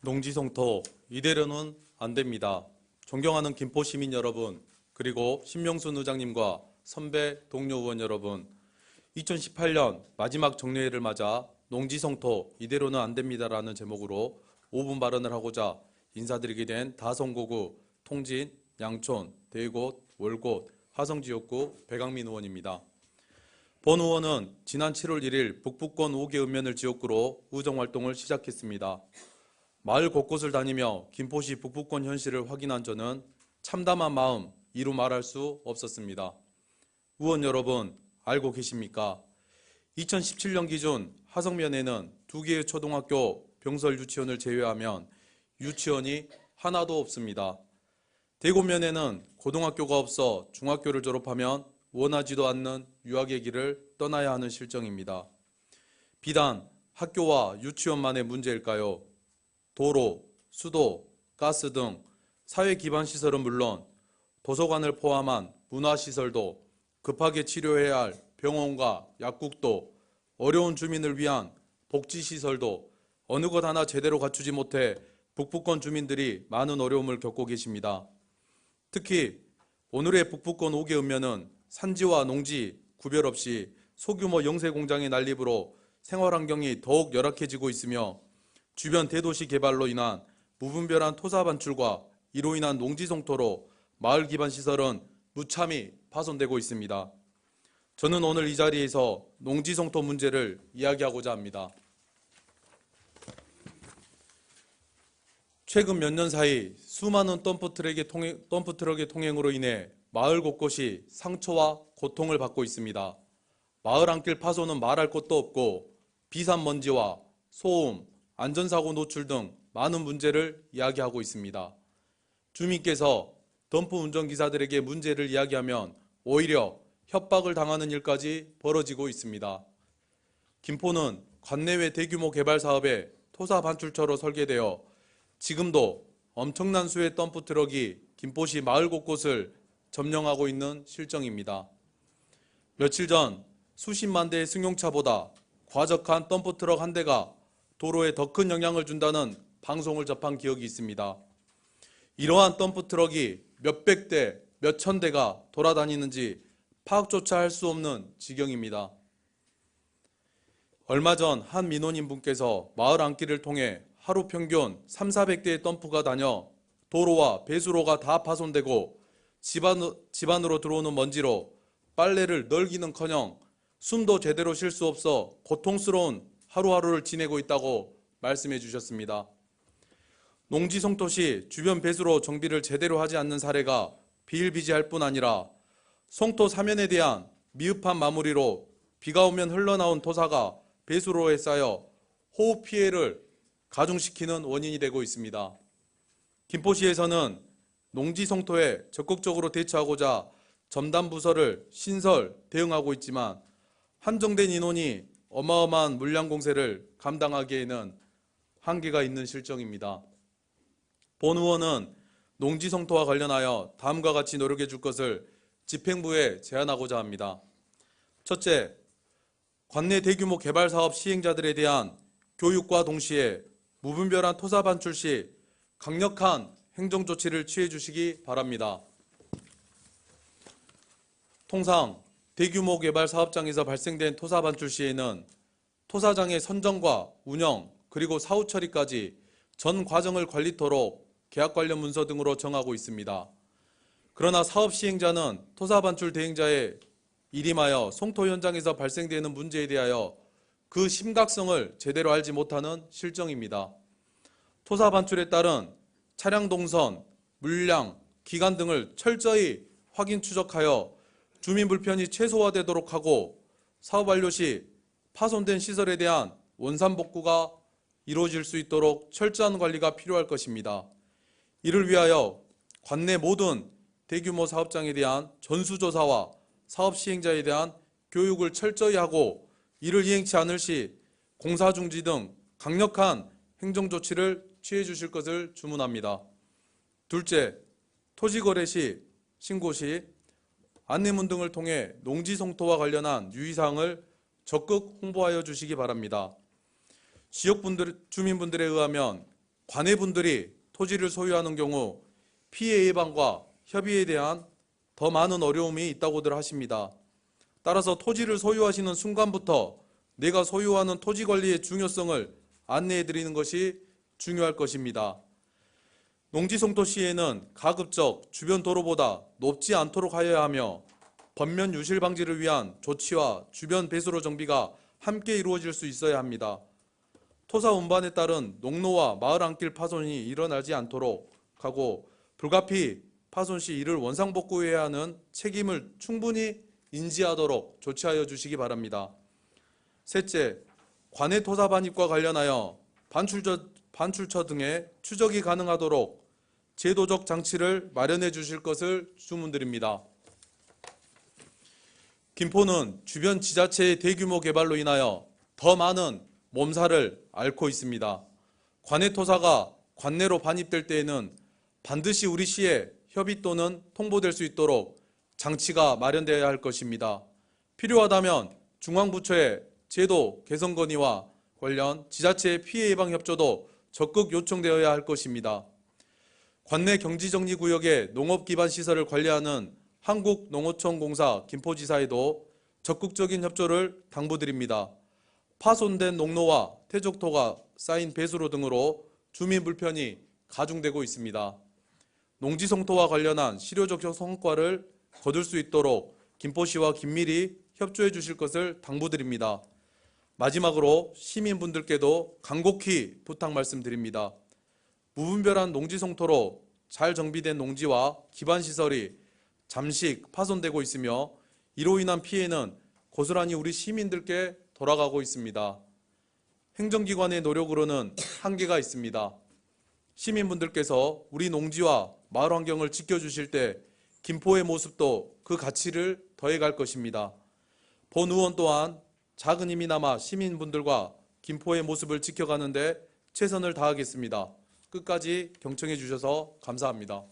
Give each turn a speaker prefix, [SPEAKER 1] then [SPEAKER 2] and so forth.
[SPEAKER 1] 농지성토 이대로는 안 됩니다. 존경하는 김포 시민 여러분, 그리고 신명순 의장님과 선배 동료 의원 여러분, 2018년 마지막 정례회를 맞아 농지성토 이대로는 안 됩니다라는 제목으로 5분 발언을 하고자 인사드리게 된 다성고구 통진, 양촌, 대곳, 월곶, 화성지역구 배강민 의원입니다. 본 의원은 지난 7월 1일 북부권 5개 읍면을 지역구로 의정활동을 시작했습니다. 마을 곳곳을 다니며 김포시 북부권 현실을 확인한 저는 참담한 마음 이루 말할 수 없었습니다. 의원 여러분, 알고 계십니까? 2017년 기준 하성면에는 2개의 초등학교 병설 유치원을 제외하면 유치원이 하나도 없습니다. 대구면에는 고등학교가 없어 중학교를 졸업하면 원하지도 않는 유학의 길을 떠나야 하는 실정입니다. 비단 학교와 유치원만의 문제일까요? 도로, 수도, 가스 등 사회 기반 시설은 물론 도서관을 포함한 문화시설도, 급하게 치료해야 할 병원과 약국도, 어려운 주민을 위한 복지시설도 어느 것 하나 제대로 갖추지 못해 북부권 주민들이 많은 어려움을 겪고 계십니다. 특히 오늘의 북부권 5개 읍면은 산지와 농지 구별 없이 소규모 영세 공장의 난립으로 생활환경이 더욱 열악해지고 있으며 주변 대도시 개발로 인한 무분별한 토사 반출과 이로 인한 농지 성토로 마을 기반 시설은 무참히 파손되고 있습니다. 저는 오늘 이 자리에서 농지 성토 문제를 이야기하고자 합니다. 최근 몇 년 사이 수많은 덤프트럭의 통행으로 인해 마을 곳곳이 상처와 고통을 받고 있습니다. 마을 안길 파손은 말할 것도 없고 비산먼지와 소음, 안전사고 노출 등 많은 문제를 이야기하고 있습니다. 주민께서 덤프 운전기사들에게 문제를 이야기하면 오히려 협박을 당하는 일까지 벌어지고 있습니다. 김포는 관내외 대규모 개발 사업의 토사 반출처로 설계되어 지금도 엄청난 수의 덤프트럭이 김포시 마을 곳곳을 점령하고 있는 실정입니다. 며칠 전 수십만 대의 승용차보다 과적한 덤프트럭 한 대가 도로에 더 큰 영향을 준다는 방송을 접한 기억이 있습니다. 이러한 덤프트럭이 몇백 대, 몇천 대가 돌아다니는지 파악조차 할 수 없는 지경입니다. 얼마 전 한 민원인 분께서 마을 안길을 통해 하루 평균 300~400대의 덤프가 다녀 도로와 배수로가 다 파손되고 집안으로 들어오는 먼지로 빨래를 널기는커녕 숨도 제대로 쉴 수 없어 고통스러운 하루하루를 지내고 있다고 말씀해 주셨습니다. 농지 성토 시 주변 배수로 정비를 제대로 하지 않는 사례가 비일비재할 뿐 아니라 성토 사면에 대한 미흡한 마무리로 비가 오면 흘러나온 토사가 배수로에 쌓여 호흡 피해를 가중시키는 원인이 되고 있습니다. 김포시에서는 농지 성토에 적극적으로 대처하고자 전담 부서를 신설, 대응하고 있지만 한정된 인원이 어마어마한 물량 공세를 감당하기에는 한계가 있는 실정입니다. 본 의원은 농지 성토와 관련하여 다음과 같이 노력해 줄 것을 집행부에 제안하고자 합니다. 첫째, 관내 대규모 개발 사업 시행자들에 대한 교육과 동시에 무분별한 토사 반출 시 강력한 행정 조치를 취해 주시기 바랍니다. 통상 대규모 개발 사업장에서 발생된 토사 반출 시에는 토사장의 선정과 운영 그리고 사후 처리까지 전 과정을 관리토록 계약 관련 문서 등으로 정하고 있습니다. 그러나 사업 시행자는 토사 반출 대행자의 일임하여 성토 현장에서 발생되는 문제에 대하여 그 심각성을 제대로 알지 못하는 실정입니다. 토사 반출에 따른 차량 동선, 물량, 기간 등을 철저히 확인 추적하여 주민 불편이 최소화되도록 하고 사업 완료 시 파손된 시설에 대한 원산 복구가 이루어질 수 있도록 철저한 관리가 필요할 것입니다. 이를 위하여 관내 모든 대규모 사업장에 대한 전수조사와 사업 시행자에 대한 교육을 철저히 하고 이를 이행치 않을 시 공사중지 등 강력한 행정조치를 취해 주실 것을 주문합니다. 둘째, 토지거래 시, 신고 시 안내문 등을 통해 농지 성토와 관련한 유의사항을 적극 홍보하여 주시기 바랍니다. 지역 주민분들에 의하면 관내분들이 토지를 소유하는 경우 피해 예방과 협의에 대한 더 많은 어려움이 있다고들 하십니다. 따라서 토지를 소유하시는 순간부터 내가 소유하는 토지 관리의 중요성을 안내해 드리는 것이 중요할 것입니다. 농지송토 시에는 가급적 주변 도로보다 높지 않도록 하여야 하며 번면 유실 방지를 위한 조치와 주변 배수로 정비가 함께 이루어질 수 있어야 합니다. 토사 운반에 따른 농로와 마을 안길 파손이 일어나지 않도록 하고 불가피 파손 시 이를 원상복구해야 하는 책임을 충분히 인지하도록 조치하여 주시기 바랍니다. 셋째, 관내 토사 반입과 관련하여 반출처 등의 추적이 가능하도록 제도적 장치를 마련해 주실 것을 주문드립니다. 김포는 주변 지자체의 대규모 개발로 인하여 더 많은 몸살을 앓고 있습니다. 관내 토사가 관내로 반입될 때에는 반드시 우리 시에 협의 또는 통보될 수 있도록 장치가 마련되어야 할 것입니다. 필요하다면 중앙부처의 제도 개선 건의와 관련 지자체의 피해 예방 협조도 적극 요청되어야 할 것입니다. 관내 경지정리구역의 농업 기반 시설을 관리하는 한국농어촌공사 김포지사에도 적극적인 협조를 당부드립니다. 파손된 농로와 퇴적토가 쌓인 배수로 등으로 주민 불편이 가중되고 있습니다. 농지송토와 관련한 실효적 성과를 거둘 수 있도록 김포시와 긴밀히 협조해 주실 것을 당부드립니다. 마지막으로 시민분들께도 간곡히 부탁 말씀드립니다. 무분별한 농지송토로 잘 정비된 농지와 기반시설이 잠식 파손되고 있으며 이로 인한 피해는 고스란히 우리 시민들께 돌아가고 있습니다. 행정기관의 노력으로는 한계가 있습니다. 시민분들께서 우리 농지와 마을 환경을 지켜주실 때 김포의 모습도 그 가치를 더해갈 것입니다. 본 의원 또한 작은 힘이나마 시민분들과 김포의 모습을 지켜가는 데 최선을 다하겠습니다. 끝까지 경청해 주셔서 감사합니다.